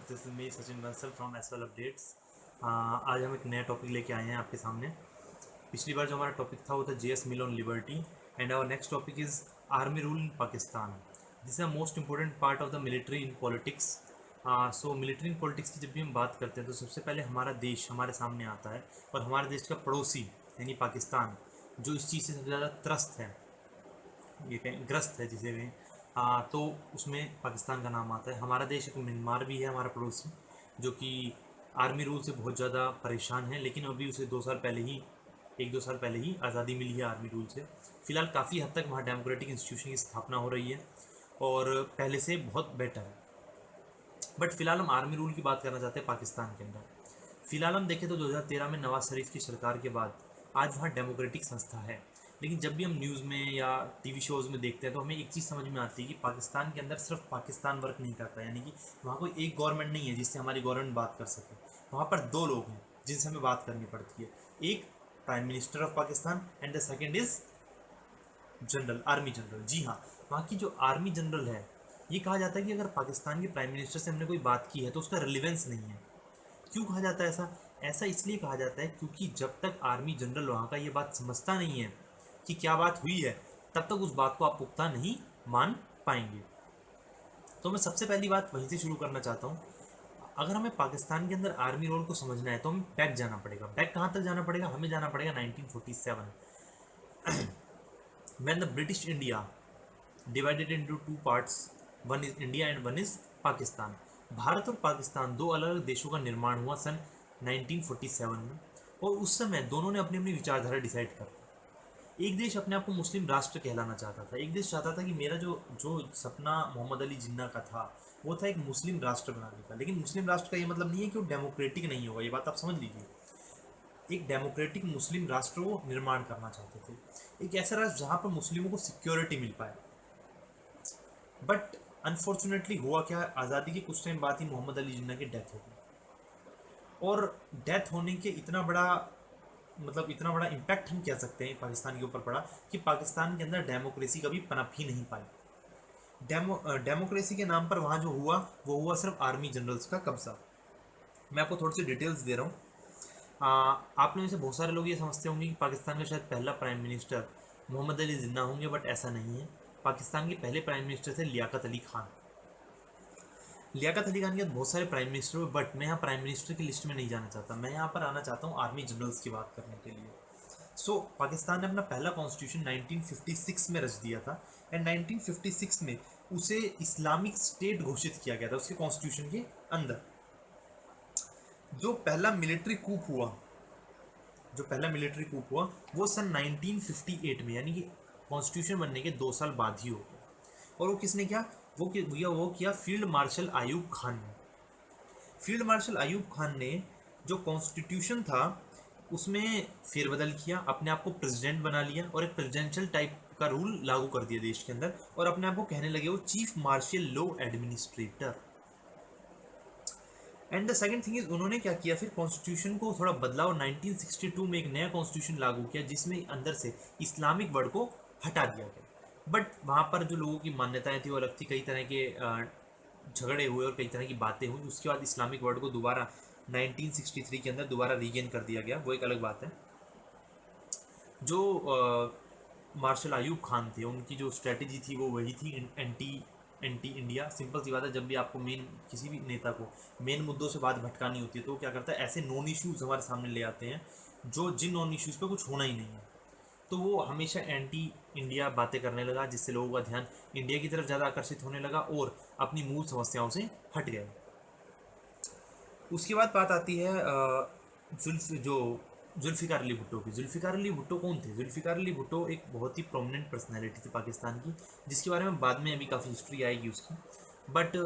This is me Sachin Bansal from SL updates. आज हम एक नया टॉपिक लेके आए हैं आपके सामने। पिछली बार जो हमारा टॉपिक था वो था JS Mill on liberty and our next topic is army rule in Pakistan. This is the most important part of the military in politics. So military in politics की जब भी हम बात करते हैं तो सबसे पहले हमारा देश हमारे सामने आता है और हमारे देश का पड़ोसी यानी पाकिस्तान जो इस चीज़ से सबसे ज़्यादा त्रस्त है, ये कहें ग्रस्त है जिसे कहें, तो उसमें पाकिस्तान का नाम आता है। हमारा देश एक म्यांमार भी है हमारा पड़ोसी, जो कि आर्मी रूल से बहुत ज़्यादा परेशान है, लेकिन अभी उसे 2 साल पहले ही 1-2 साल पहले ही आज़ादी मिली है आर्मी रूल से। फिलहाल काफ़ी हद तक वहाँ डेमोक्रेटिक इंस्टीट्यूशन की स्थापना हो रही है और पहले से बहुत बेटर है। बट फिलहाल हम आर्मी रूल की बात करना चाहते हैं पाकिस्तान के अंदर। फिलहाल हम देखें तो 2013 में नवाज शरीफ की सरकार के बाद आज वहाँ डेमोक्रेटिक संस्था है, लेकिन जब भी हम न्यूज़ में या टीवी शोज़ में देखते हैं तो हमें एक चीज़ समझ में आती है कि पाकिस्तान के अंदर सिर्फ पाकिस्तान वर्क नहीं करता, यानी कि वहाँ कोई एक गवर्नमेंट नहीं है जिससे हमारी गवर्नमेंट बात कर सके। वहाँ पर दो लोग हैं जिनसे हमें बात करनी पड़ती है, एक prime minister of Pakistan and the second is general, army general. जी हाँ, वहाँ की जो आर्मी जनरल है, ये कहा जाता है कि अगर पाकिस्तान के प्राइम मिनिस्टर से हमने कोई बात की है तो उसका रिलेवेंस नहीं है। क्यों कहा जाता है ऐसा? ऐसा इसलिए कहा जाता है क्योंकि जब तक आर्मी जनरल वहाँ का ये बात समझता नहीं है कि क्या बात हुई है, तब तक उस बात को आप पुख्ता नहीं मान पाएंगे। तो मैं सबसे पहली बात वहीं से शुरू करना चाहता हूँ। अगर हमें पाकिस्तान के अंदर आर्मी रोल को समझना है तो हमें बैक जाना पड़ेगा। बैक कहाँ तक जाना पड़ेगा? हमें जाना पड़ेगा 1947, when the British India divided into two parts, one is India and one is Pakistan. Bharat और पाकिस्तान दो अलग अलग देशों का निर्माण हुआ सन 1947 में, और उस समय दोनों ने अपनी अपनी विचारधारा डिसाइड कर ली। एक देश अपने आप को मुस्लिम राष्ट्र कहलाना चाहता था, एक देश चाहता था कि मेरा जो जो सपना मोहम्मद अली जिन्ना का था वो था एक मुस्लिम राष्ट्र बनाने का। लेकिन मुस्लिम राष्ट्र का ये मतलब नहीं है कि वो डेमोक्रेटिक नहीं होगा, ये बात आप समझ लीजिए। एक डेमोक्रेटिक मुस्लिम राष्ट्र वो निर्माण करना चाहते थे, एक ऐसा राष्ट्र जहाँ पर मुस्लिमों को सिक्योरिटी मिल पाए। बट अनफॉर्चुनेटली हुआ क्या, आज़ादी के कुछ टाइम बाद ही मोहम्मद अली जिन्ना की डेथ हो गई, और डेथ होने के इतना बड़ा इतना बड़ा इम्पैक्ट हम कह सकते हैं पाकिस्तान के ऊपर पड़ा कि पाकिस्तान के अंदर डेमोक्रेसी कभी पनप ही नहीं पाई। डेमोक्रेसी के नाम पर वहाँ जो हुआ वो हुआ सिर्फ आर्मी जनरल्स का कब्जा। मैं आपको थोड़ी सी डिटेल्स दे रहा हूँ। आप में से बहुत सारे लोग ये समझते होंगे कि पाकिस्तान का शायद पहला प्राइम मिनिस्टर मोहम्मद अली जिन्ना होंगे, बट ऐसा नहीं है। पाकिस्तान के पहले प्राइम मिनिस्टर थे लियाकत अली खान। लियाकत अली खान के बाद बहुत सारे प्राइम मिनिस्टर हुए, बट मैं यहाँ प्राइम मिनिस्टर की लिस्ट में नहीं जाना चाहता। मैं यहाँ पर आना चाहता हूँ आर्मी जनरल्स की बात करने के लिए। पाकिस्तान ने अपना पहला कॉन्स्टिट्यूशन 1956 में रच दिया था, एंड 1956 में उसे इस्लामिक स्टेट घोषित किया गया था उसके कॉन्स्टिट्यूशन के अंदर। जो पहला मिलिट्री कूप हुआ जो पहला मिलिट्री कूप हुआ वो सन 1958 में, यानी कि कॉन्स्टिट्यूशन बनने के 2 साल बाद ही हो गया। और वो किसने किया? वो किया फील्ड मार्शल आयूब खान ने। फील्ड मार्शल आयूब खान ने जो कॉन्स्टिट्यूशन था उसमें फेरबदल किया, अपने आप को प्रेसिडेंट बना लिया और एक प्रेसिडेंशियल टाइप का रूल लागू कर दिया देश के अंदर, और अपने आप को कहने लगे वो chief marshal law administrator. And the second thing is, उन्होंने क्या किया, फिर कॉन्स्टिट्यूशन को थोड़ा बदला और 1962 में एक नया कॉन्स्टिट्यूशन लागू किया जिसमें अंदर से इस्लामिक वर्ड को हटा दिया गया। बट वहाँ पर जो लोगों की मान्यताएं थी वो अलग थी, कई तरह के झगड़े हुए और कई तरह की बातें हुई। उसके बाद इस्लामिक वर्ड को दोबारा 1963 के अंदर दोबारा रीगेन कर दिया गया, वो एक अलग बात है। जो मार्शल आयूब खान थे उनकी जो स्ट्रेटेजी थी वो वही थी, एंटी एंटी इंडिया। सिंपल सी बात है, जब भी आपको मेन किसी भी नेता को मेन मुद्दों से बात भटकानी होती है तो वो क्या करता है, ऐसे नॉन इश्यूज हमारे सामने ले आते हैं जो जिन नॉन इश्यूज़ पे कुछ होना ही नहीं है। तो वो हमेशा एंटी इंडिया बातें करने लगा, जिससे लोगों का ध्यान इंडिया की तरफ ज़्यादा आकर्षित होने लगा और अपनी मूल समस्याओं से हट गए। उसके बाद बात आती है जुल्फ़िकार अली भुट्टो की। जुल्फ़िकार अली भुट्टो कौन थे? जुल्फ़िकार अली भुट्टो एक बहुत ही प्रोमिनेंट पर्सनैलिटी थी पाकिस्तान की, जिसके बारे में बाद में अभी काफ़ी हिस्ट्री आएगी उसकी। बट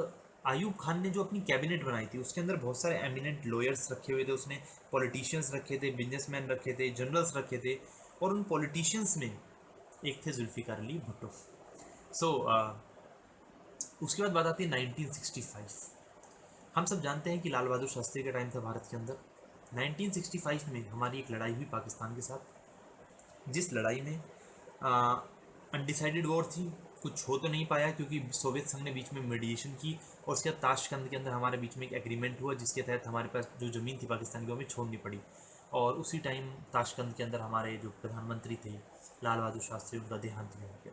आयूब खान ने जो अपनी कैबिनेट बनाई थी उसके अंदर बहुत सारे एमिनेंट लॉयर्स रखे हुए थे, उसने पॉलिटिशियंस रखे थे, बिजनेसमैन रखे थे, जनरल्स रखे थे, और उन पॉलिटिशियंस में एक थे जुल्फ़िकार अली भुट्टो। सो उसके बाद बात आती है 1965। हम सब जानते हैं कि लाल बहादुर शास्त्री का टाइम था भारत के अंदर। 1965 में हमारी एक लड़ाई हुई पाकिस्तान के साथ, जिस लड़ाई में अनडिसाइडेड वॉर थी, कुछ हो तो नहीं पाया क्योंकि सोवियत संघ ने बीच में मीडिएशन की और उसके बाद ताशकंद के अंदर हमारे बीच में एक एग्रीमेंट हुआ जिसके तहत हमारे पास जो ज़मीन थी पाकिस्तान की वो हमें छोड़नी पड़ी। और उसी टाइम ताशकंद के अंदर हमारे जो प्रधानमंत्री थे लाल बहादुर शास्त्री, उनका देहांत भी हो गया।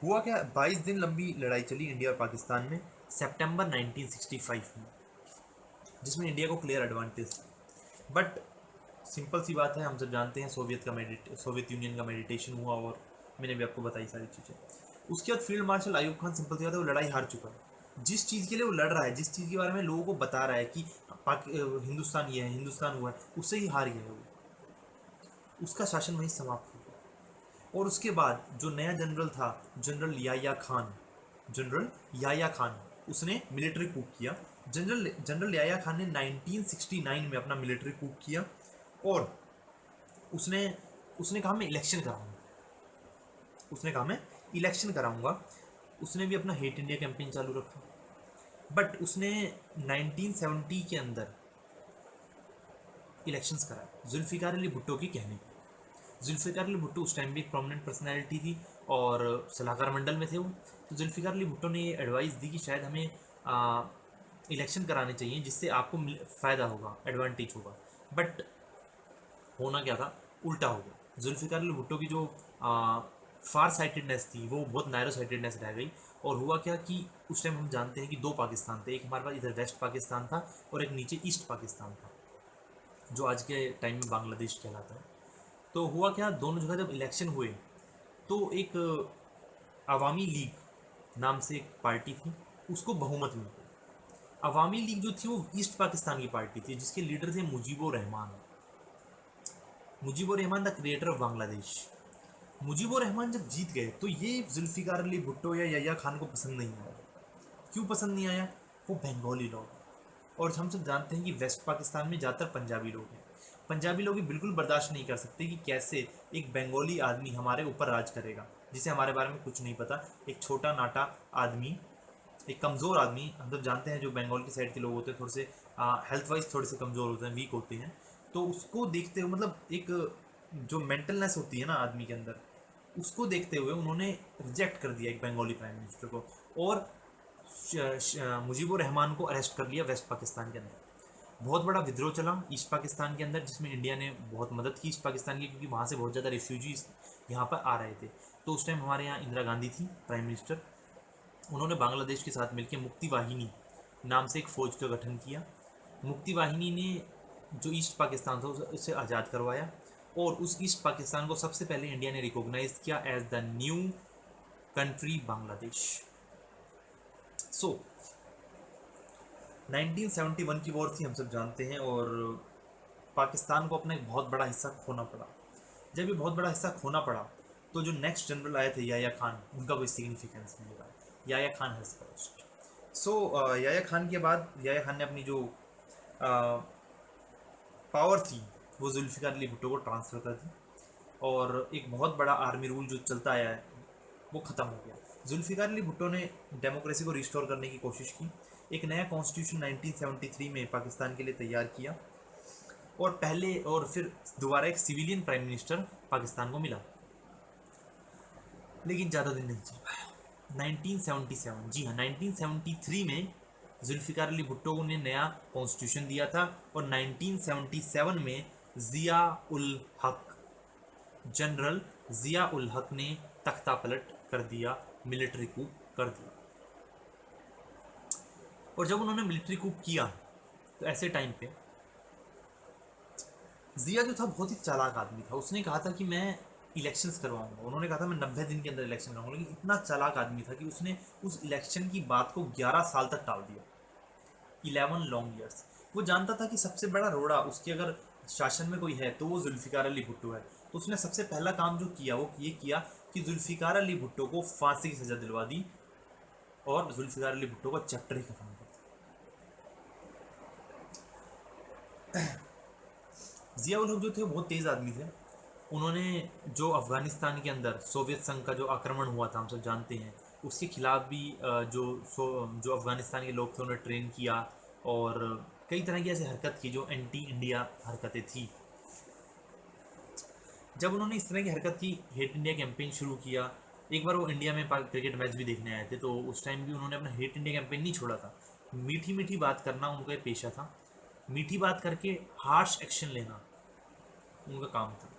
हुआ क्या, 22 दिन लंबी लड़ाई चली इंडिया और पाकिस्तान में सितंबर 1965 में, जिसमें इंडिया को क्लियर एडवांटेज था। बट सिंपल सी बात है, हम सब जानते हैं सोवियत यूनियन का मेडिटेशन हुआ और मैंने भी आपको बताई सारी चीज़ें। उसके बाद field marshal Ayub Khan, simple सी बात है, वो लड़ाई हार चुका है। जिस चीज़ के लिए वो लड़ रहा है, जिस चीज़ के बारे में लोगों को बता रहा है कि हिंदुस्तान ये है, हिंदुस्तान हुआ है, उससे ही हार गया है वो। उसका शासन वहीं समाप्त हो गया। और उसके बाद जो नया जनरल था, जनरल याया खान, उसने मिलिट्री कूप किया। जनरल याया खान ने 1969 में अपना मिलिट्री कूप किया और उसने उसने कहा मैं इलेक्शन कराऊंगा। उसने भी अपना हेट इंडिया कैंपेन चालू रखा। बट उसने 1970 के अंदर इलेक्शंस कराए जुल्फ़िकार अली भुट्टो की कहने पर। जुल्फ़िकार अली भुट्टो उस टाइम भी एक प्रोमिनेंट पर्सनैलिटी थी और सलाहकार मंडल में थे वो। तो जुल्फ़िकार अली भुट्टो ने ये एडवाइस दी कि शायद हमें इलेक्शन कराने चाहिए जिससे आपको फ़ायदा होगा, एडवांटेज होगा। बट होना क्या था, उल्टा हो गया। जुल्फ़िकार अली भुट्टो की जो फार साइटेडनेस थी वो बहुत नैरो साइटेडनेस रह गई। और हुआ क्या कि उस टाइम हम जानते हैं कि दो पाकिस्तान थे, एक हमारे पास इधर वेस्ट पाकिस्तान था और एक नीचे ईस्ट पाकिस्तान था, जो आज के टाइम में बांग्लादेश कहलाता है। तो हुआ क्या, दोनों जगह जब इलेक्शन हुए तो एक अवामी लीग नाम से एक पार्टी थी, उसको बहुमत मिल गई। अवामी लीग जो थी वो ईस्ट पाकिस्तान की पार्टी थी जिसके लीडर थे Mujibur Rahman, the creator of Bangladesh. Mujibur Rahman जब जीत गए तो ये जुल्फ़िकार अली भुट्टो या यह्या खान को पसंद नहीं आया। क्यों पसंद नहीं आया? वो बंगाली लोग, और हम सब जानते हैं कि वेस्ट पाकिस्तान में ज़्यादातर पंजाबी लोग हैं। पंजाबी लोग भी बिल्कुल बर्दाश्त नहीं कर सकते कि कैसे एक बंगाली आदमी हमारे ऊपर राज करेगा, जिसे हमारे बारे में कुछ नहीं पता। एक छोटा नाटा आदमी, एक कमज़ोर आदमी, हम सब जानते हैं जो बंगाल की साइड के लोग होते हैं थोड़े से हेल्थ वाइज थोड़े से कमज़ोर होते हैं, वीक होते हैं। तो उसको देखते हुए, मतलब एक जो मेंटलनेस होती है ना आदमी के अंदर, उसको देखते हुए उन्होंने रिजेक्ट कर दिया एक बंगाली प्राइम मिनिस्टर को और मुजीबुर रहमान को अरेस्ट कर लिया वेस्ट पाकिस्तान के अंदर। बहुत बड़ा विद्रोह चला ईस्ट पाकिस्तान के अंदर, जिसमें इंडिया ने बहुत मदद की ईस्ट पाकिस्तान की, क्योंकि वहाँ से बहुत ज़्यादा रिफ्यूजीज यहाँ पर आ रहे थे। तो उस टाइम हमारे यहाँ इंदिरा गांधी थी प्राइम मिनिस्टर। उन्होंने बांग्लादेश के साथ मिलकर मुक्ति वाहिनी नाम से एक फ़ौज का गठन किया। मुक्ति वाहिनी ने जो ईस्ट पाकिस्तान था उसे आज़ाद करवाया और उस ईस्ट पाकिस्तान को सबसे पहले इंडिया ने रिकॉग्नाइज किया as the new country Bangladesh. So 1971 की वॉर थी, हम सब जानते हैं, और पाकिस्तान को अपना एक बहुत बड़ा हिस्सा खोना पड़ा। जब ये बहुत बड़ा हिस्सा खोना पड़ा तो जो नेक्स्ट जनरल आए थे याया खान, उनका कोई सिग्निफिकेंस नहीं रहा। याया खान हैज़ फर्स्ट। सो याया खान के बाद याया खान ने अपनी जो पावर थी वो जुल्फ़िकार अली भुट्टो को ट्रांसफ़र कर दी और एक बहुत बड़ा आर्मी रूल जो चलता आया है वो ख़त्म हो गया। जुल्फ़िकार अली भुट्टो ने डेमोक्रेसी को रिस्टोर करने की कोशिश की। एक नया कॉन्स्टिट्यूशन 1973 में पाकिस्तान के लिए तैयार किया और फिर दोबारा एक सिविलियन प्राइम मिनिस्टर पाकिस्तान को मिला, लेकिन ज़्यादा दिन नहीं चल पाया। 1977, जी हाँ, 1973 में जुल्फ़िकार अली भुट्टो ने नया कॉन्स्टिट्यूशन दिया था और 1977 में जनरल ज़िया उल हक ने तख्ता पलट कर दिया, मिलिट्री कूप कर दिया। और जब उन्होंने मिलिट्री कूप किया तो ऐसे टाइम पे ज़िया जो था बहुत ही चालाक आदमी था। उसने कहा था कि मैं इलेक्शंस करवाऊंगा। उन्होंने कहा था मैं 90 दिन के अंदर इलेक्शन कराऊंगा, लेकिन इतना चालाक आदमी था कि उसने उस इलेक्शन की बात को 11 साल तक टाल दिया, 11 लॉन्ग ईयर्स। वो जानता था कि सबसे बड़ा रोड़ा उसके अगर शासन में कोई है तो वो जुल्फ़िकार अली भुट्टो है। तो उसने सबसे पहला काम जो किया वो ये किया कि जुल्फ़िकार अली भुट्टो को फांसी की सज़ा दिलवा दी और जुल्फ़िकार अली भुट्टो का चैप्टर ही खत्म कर दिया। ज़िया उल हक जो थे बहुत तेज़ आदमी थे। उन्होंने जो अफ़गानिस्तान के अंदर सोवियत संघ का जो आक्रमण हुआ था, हम सब जानते हैं, उसके खिलाफ भी जो अफ़गानिस्तान के लोग थे उन्हें ट्रेन किया और कई तरह की ऐसी हरकत की जो एंटी इंडिया हरकतें थी। जब उन्होंने इस तरह की हरकत की, हेट इंडिया कैंपेन शुरू किया, एक बार वो इंडिया में क्रिकेट मैच भी देखने आए थे, तो उस टाइम भी उन्होंने अपना हेट इंडिया कैंपेन नहीं छोड़ा था। मीठी मीठी बात करना उनका एक पेशा था, मीठी बात करके हार्श एक्शन लेना उनका काम था।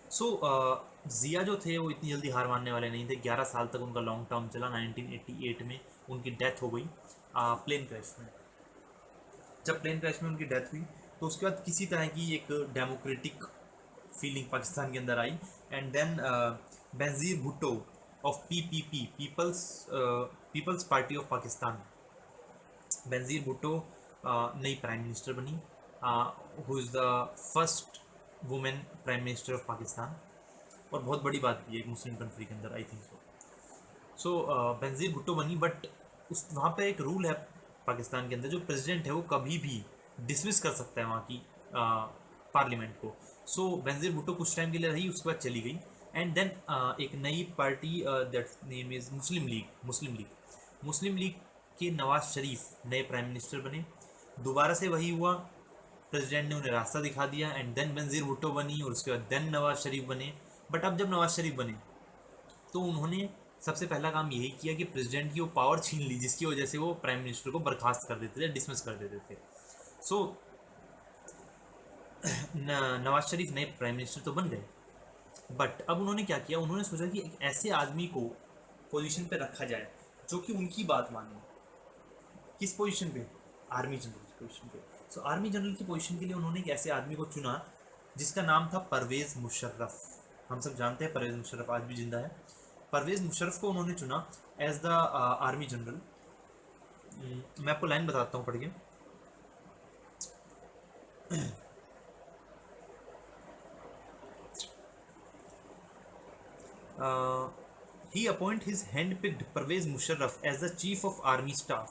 सो जिया जो थे वो इतनी जल्दी हार मानने वाले नहीं थे। 11 साल तक उनका लॉन्ग टर्म चला। 1988 में उनकी डेथ हो गई प्लेन क्रैश में। जब प्लेन क्रैश में उनकी डेथ हुई तो उसके बाद किसी तरह की एक डेमोक्रेटिक फीलिंग पाकिस्तान के अंदर आई। And then Benazir Bhutto of PPP, Peoples Party of Pakistan, Benazir Bhutto नई प्राइम मिनिस्टर बनी, who is the first women prime minister of Pakistan. और बहुत बड़ी बात भी है एक मुस्लिम कंट्री के अंदर, आई थिंक सो। सो बेनजीर भुट्टो बनी, बट उस वहाँ पे एक रूल है पाकिस्तान के अंदर, जो प्रेसिडेंट है वो कभी भी डिसमिस कर सकता है वहाँ की पार्लियामेंट को। सो बेनजीर भुट्टो कुछ टाइम के लिए रही, उसके बाद चली गई। एंड देन एक नई party that name is Muslim league के नवाज शरीफ नए प्राइम मिनिस्टर बने। दोबारा से वही हुआ, प्रेसिडेंट ने उन्हें रास्ता दिखा दिया एंड देन बेनजीर भुट्टो बनी, और उसके बाद देन नवाज शरीफ बने। बट अब जब नवाज शरीफ बने तो उन्होंने सबसे पहला काम यही किया कि प्रेसिडेंट की वो पावर छीन ली, जिसकी वजह से वो प्राइम मिनिस्टर को बर्खास्त कर देते थे, डिसमिस कर देते थे। सो नवाज शरीफ नए प्राइम मिनिस्टर तो बन गए, बट अब उन्होंने क्या किया, उन्होंने सोचा कि एक ऐसे आदमी को पोजीशन पे रखा जाए जो कि उनकी बात माने। किस पोजीशन पे? आर्मी जनरल की पोजीशन पे। सो आर्मी जनरल की पोजीशन के लिए उन्होंने एक ऐसे आदमी को चुना जिसका नाम था परवेज़ मुशर्रफ। हम सब जानते हैं परवेज़ मुशर्रफ आज भी जिंदा है। परवेज़ मुशर्रफ को उन्होंने चुना एज द आर्मी जनरल। मैं आपको लाइन बताता हूँ पढ़ के। He appoint his hand-picked Pervez Musharraf as the chief of army staff,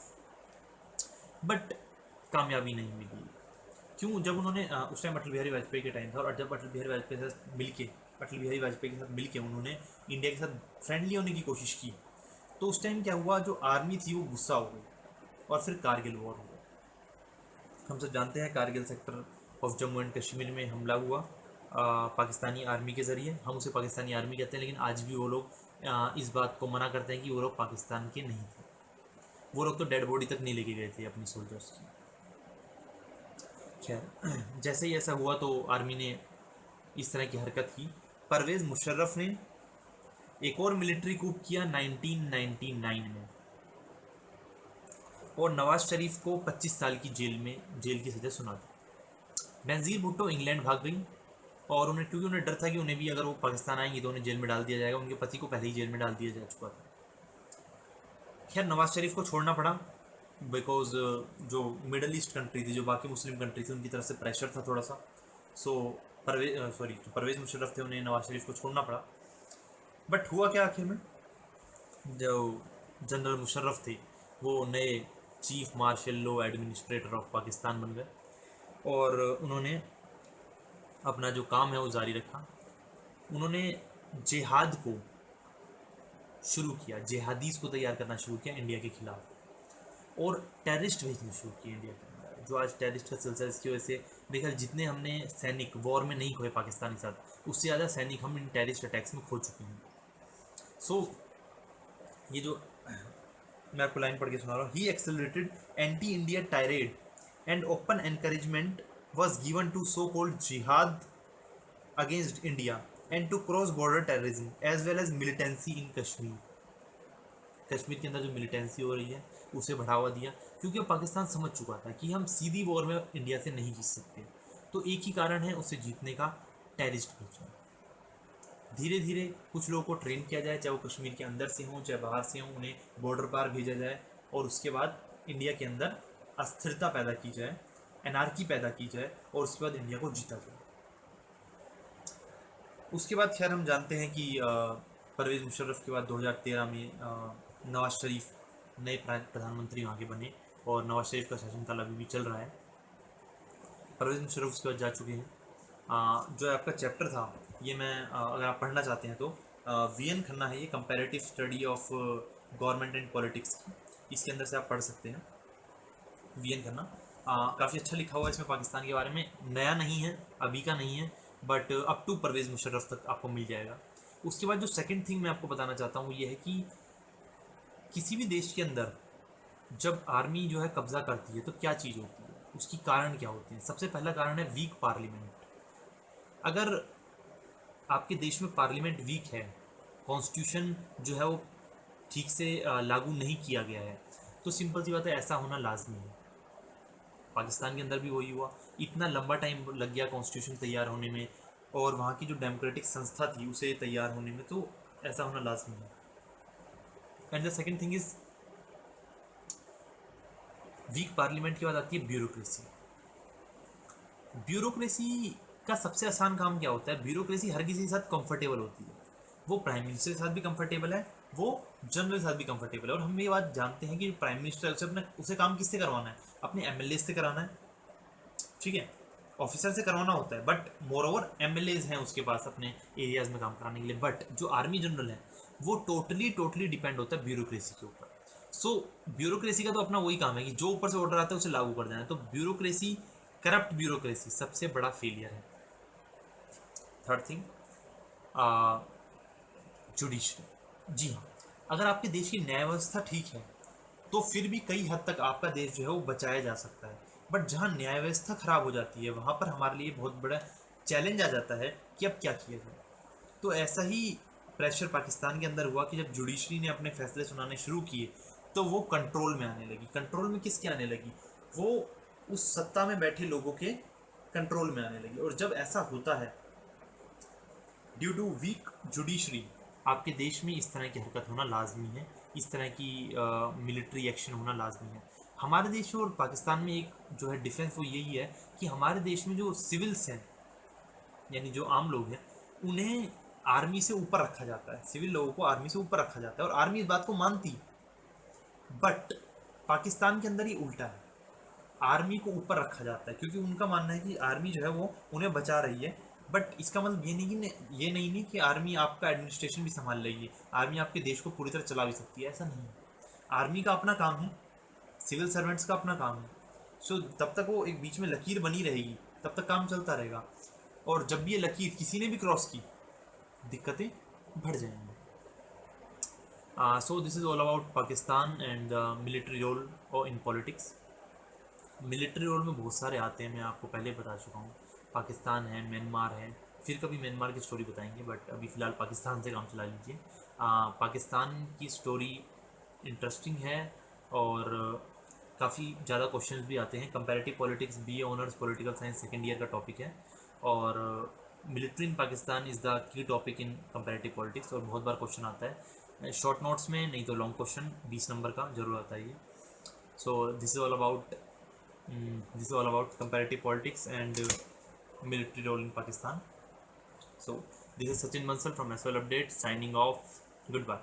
but कामयाबी नहीं मिली। क्यों? जब उन्होंने उस टाइम अटल बिहारी वाजपेयी के टाइम था, और जब अटल बिहारी वाजपेयी के साथ मिलके उन्होंने इंडिया के साथ फ्रेंडली होने की कोशिश की, तो उस टाइम क्या हुआ, जो आर्मी थी वो गुस्सा हो गई और फिर कारगिल वॉर हुआ। हम सब जानते हैं Kargil sector of Jammu and Kashmir में हमला हुआ पाकिस्तानी आर्मी के ज़रिए। हम उसे पाकिस्तानी आर्मी कहते हैं, लेकिन आज भी वो लोग इस बात को मना करते हैं कि वो लोग पाकिस्तान के नहीं थे। वो लोग तो डेड बॉडी तक नहीं लेके गए थे अपनी सोल्जर्स की। खैर, जैसे ही ऐसा हुआ तो आर्मी ने इस तरह की हरकत की। परवेज़ मुशर्रफ ने एक और मिलिट्री कूप किया 1999 में, और नवाज शरीफ को 25 साल की जेल की सज़ा सुना दी। बेनजीर भुट्टो इंग्लैंड भाग गई, और क्योंकि उन्हें डर था कि उन्हें भी अगर वो पाकिस्तान आएंगी तो उन्हें जेल में डाल दिया जाएगा। उनके पति को पहले ही जेल में डाल दिया जा चुका था। खैर, नवाज शरीफ को छोड़ना पड़ा बिकॉज जो मिडल ईस्ट कंट्री थी, जो बाकी मुस्लिम कंट्री थी, उनकी तरफ से प्रेशर था थोड़ा सा। सो परवेज़ मुशर्रफ थे, उन्हें नवाज शरीफ को छोड़ना पड़ा। बट हुआ क्या आखिर में, जो जनरल मुशर्रफ थे वो नए chief marshal law administrator of Pakistan बन गए, और उन्होंने अपना जो काम है वो जारी रखा। उन्होंने जिहाद को शुरू किया, जिहादीज़ को तैयार करना शुरू किया इंडिया के खिलाफ, और टेररिस्ट भेजने शुरू किए इंडिया के अंदर। जो आज टेररिस्ट का सिलसिला, इसकी वजह से देखा जितने हमने सैनिक वॉर में नहीं खोए पाकिस्तान के साथ, उससे ज़्यादा सैनिक हम इन टेररिस्ट अटैक्स में खो चुके हैं। सो ये जो मैं आपको लाइन पढ़ के सुना रहा हूँ, ही accelerated anti India tirade and open encouragement was given to so called जिहाद against India and to cross border terrorism as well as militancy in Kashmir. Kashmir के अंदर जो मिलिटेंसी हो रही है उसे बढ़ावा दिया, क्योंकि पाकिस्तान समझ चुका था कि हम सीधी वॉर में इंडिया से नहीं जीत सकते। तो एक ही कारण है उसे जीतने का, टेररिस्ट भेजना। धीरे धीरे कुछ लोगों को ट्रेन किया जाए, चाहे वो कश्मीर के अंदर से हों चाहे बाहर से हों, उन्हें बॉर्डर पार भेजा जाए, और उसके बाद इंडिया के अंदर अस्थिरता पैदा की जाए, एनार्की पैदा की जाए, और उसके बाद इंडिया को जीता जाए। उसके बाद खैर हम जानते हैं कि परवेज़ मुशर्रफ के बाद 2013 में नवाज शरीफ नए प्रधानमंत्री वहाँ के बने, और नवाज शरीफ का शासनकाल अभी भी चल रहा है। परवेज़ मुशर्रफ उसके बाद जा चुके हैं। जो आपका चैप्टर था ये मैं अगर आप पढ़ना चाहते हैं तो वी.एन. खन्ना है, ये comparative study of government and politics की, इसके अंदर से आप पढ़ सकते हैं। वी.एन. खन्ना काफ़ी अच्छा लिखा हुआ है इसमें पाकिस्तान के बारे में। नया नहीं है, अभी का नहीं है, but up to Pervez Musharraf तक आपको मिल जाएगा। उसके बाद जो सेकंड थिंग मैं आपको बताना चाहता हूँ ये है कि किसी भी देश के अंदर जब आर्मी जो है कब्जा करती है तो क्या चीज़ होती है, उसकी कारण क्या होते हैं। सबसे पहला कारण है वीक पार्लियामेंट। अगर आपके देश में पार्लियामेंट वीक है, कॉन्स्टिट्यूशन जो है वो ठीक से लागू नहीं किया गया है, तो सिंपल सी बात है ऐसा होना लाजमी है। पाकिस्तान के अंदर भी वही हुआ, इतना लंबा टाइम लग गया कॉन्स्टिट्यूशन तैयार होने में और वहाँ की जो डेमोक्रेटिक संस्था थी उसे तैयार होने में, तो ऐसा होना लाजमी है। And the second thing is weak parliament के बाद आती है ब्यूरोक्रेसी। ब्यूरोक्रेसी का सबसे आसान काम क्या होता है, ब्यूरोक्रेसी हर किसी के साथ कंफर्टेबल होती है। वो प्राइम मिनिस्टर के साथ भी कंफर्टेबल है, वो जनरल के साथ भी कंफर्टेबल है। और हम ये बात जानते हैं कि प्राइम मिनिस्टर उसे काम किससे करवाना है, अपने एमएलए से कराना है, ठीक है, ऑफिसर से करवाना होता है। बट मोर ओवर एमएलए हैं उसके पास अपने एरियाज में काम कराने के लिए। बट जो आर्मी जनरल है वो टोटली टोटली डिपेंड होता है ब्यूरोक्रेसी के ऊपर। सो ब्यूरोक्रेसी का तो अपना वही काम है कि जो ऊपर से ऑर्डर आता है उसे लागू कर देना है। तो ब्यूरोक्रेसी, करप्ट ब्यूरोक्रेसी सबसे बड़ा फेलियर है। Third thing, judiciary. जी हाँ, अगर आपके देश की न्याय व्यवस्था ठीक है तो फिर भी कई हद तक आपका देश जो है वो बचाया जा सकता है। बट जहाँ न्याय व्यवस्था खराब हो जाती है वहाँ पर हमारे लिए बहुत बड़ा चैलेंज आ जाता है कि अब क्या किया जाए। तो ऐसा ही प्रेशर पाकिस्तान के अंदर हुआ कि जब जुडिशरी ने अपने फैसले सुनाने शुरू किए तो वो कंट्रोल में आने लगी। कंट्रोल में किसके आने लगी, वो उस सत्ता में बैठे लोगों के कंट्रोल में आने लगी। और जब ऐसा होता है ड्यू टू वीक जुडिशरी, आपके देश में इस तरह की हरकत होना लाजमी है, इस तरह की मिलिट्री एक्शन होना लाजमी है। हमारे देश और पाकिस्तान में एक जो है डिफरेंस वो यही है कि हमारे देश में जो सिविल्स हैं यानी जो आम लोग हैं उन्हें आर्मी से ऊपर रखा जाता है, सिविल लोगों को आर्मी से ऊपर रखा जाता है और आर्मी इस बात को मानती है। बट पाकिस्तान के अंदर ये उल्टा है, आर्मी को ऊपर रखा जाता है क्योंकि उनका मानना है कि आर्मी जो है वो उन्हें बचा रही है। बट इसका मतलब ये नहीं कि आर्मी आपका एडमिनिस्ट्रेशन भी संभाल रही है, आर्मी आपके देश को पूरी तरह चला भी सकती है, ऐसा नहीं है। आर्मी का अपना काम है, सिविल सर्वेंट्स का अपना काम है। सो तब तक वो एक बीच में लकीर बनी रहेगी, तब तक काम चलता रहेगा। और जब भी ये लकीर किसी ने भी क्रॉस की, दिक्कतें बढ़ जाएंगी। So this is all about Pakistan and the military role और इन पॉलिटिक्स। मिलिट्री रोल में बहुत सारे आते हैं, मैं आपको पहले बता चुका हूँ। पाकिस्तान है, म्यांमार है, फिर कभी म्यांमार की स्टोरी बताएंगे, बट अभी फ़िलहाल पाकिस्तान से काम चला लीजिए। पाकिस्तान की स्टोरी इंटरेस्टिंग है और काफ़ी ज़्यादा क्वेश्चंस भी आते हैं। Comparative politics B honours political science second year का टॉपिक है और military in Pakistan is the key topic in comparative politics और बहुत बार क्वेश्चन आता है शॉर्ट नोट्स में, नहीं तो लॉन्ग क्वेश्चन 20 नंबर का जरूर आता है ये। सो this is all about comparative politics and military role in Pakistan. So this is Sachin Bansal from SL Update signing off. Goodbye.